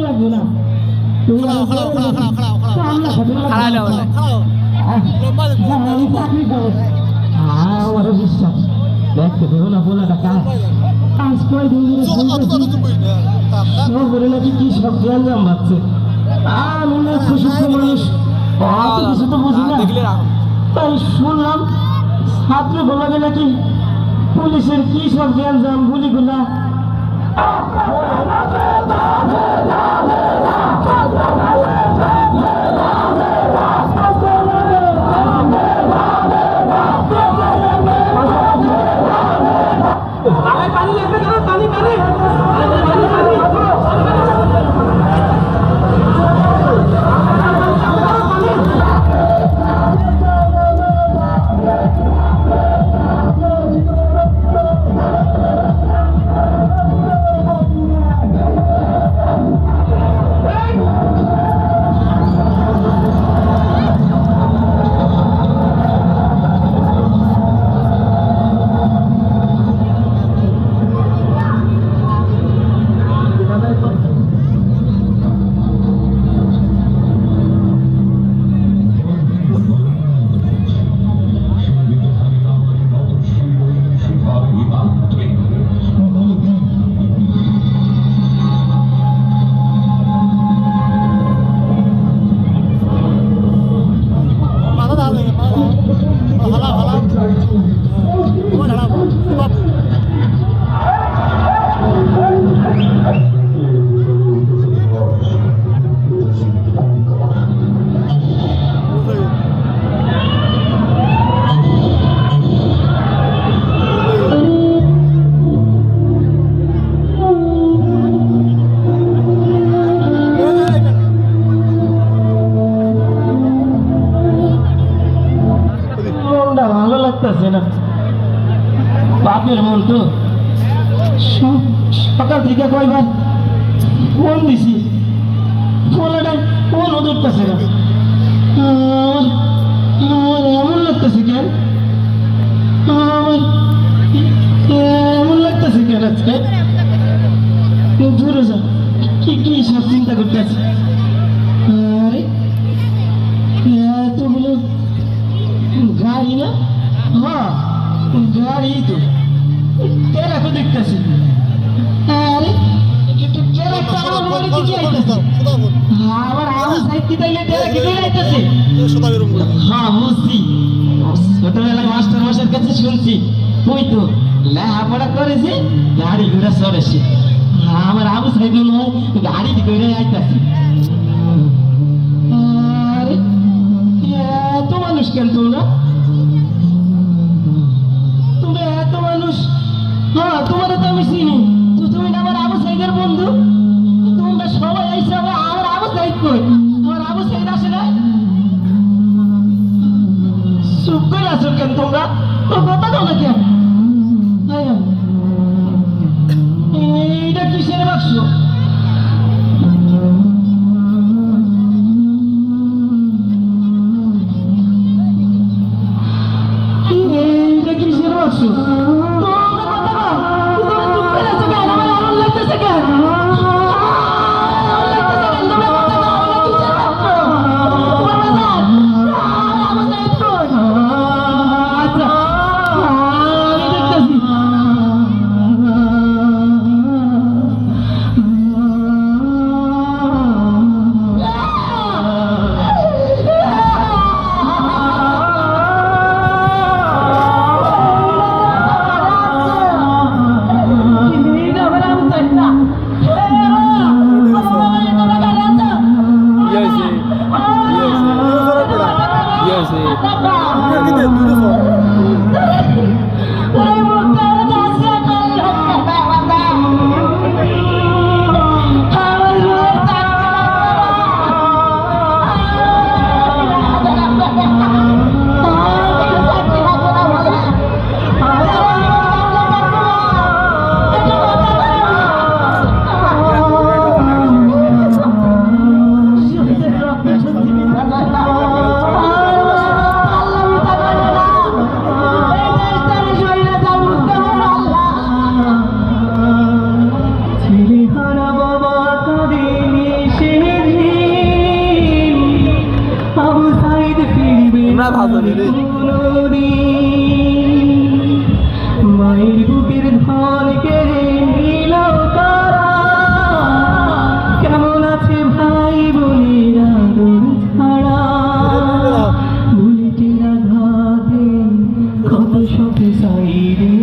লাগবে না আমার বিশ্বাস দেখতে দেবো না বলে টাকা আজ কয়দিন ধরে নাকি কি সব জ্ঞান জানবাচ্ছে আমি না খুশি মানুষ অত কিছু তো বুঝি না তাই শুনলাম ছাত্র বলাবে নাকি পুলিশের কি সব জ্ঞান জাম গুলিগুলা বাপের মন তো সকাল থেকে কয়বার ফোন দিছি ফোনটা ফোন ধরতেছে না আমার এমন লাগতেছে কেন আমার এমন লাগতেছে কেন আজকে দূরে যা কি কি সব চিন্তা করতেছে আরে এতগুলো গাড়ি না হ্যাঁ গাড়ি তো তেরা তো দেখতেছি আরে আমার আউস সাইড তাইলে তেরা কি করে আইতাছে হ্যাঁ বুঝছি ছোটবেলায় মাস্টার মশাইয়ের কাছে শুনছি ওই তো লেখাপড়া করেছে গাড়ি ঘোড়া চড়েছে আমার আউস সাইড মনে হয় গাড়ি করে আইতাছে আরে এত মানুষ কেন তোমরা এত মানুষ হ্যাঁ তোমার তো আমি চিনি তো তুমি আমার আবু সাইদের বন্ধু তোমরা সবাই আইসে আমার আবু সাইদ কই আমার আবু সাইদ আসে না চুপ করে আছো কেন তোমরা কথা দাও না কেন এইটা কিসের বাক্স এইটা কিসের বাক্স মায়ের বুকের ধন কেড়ে নিল কারা, কেমন আছে ভাই বোনের আদর ছাড়া, বুলেটের আঘাতে কত শত সাইরে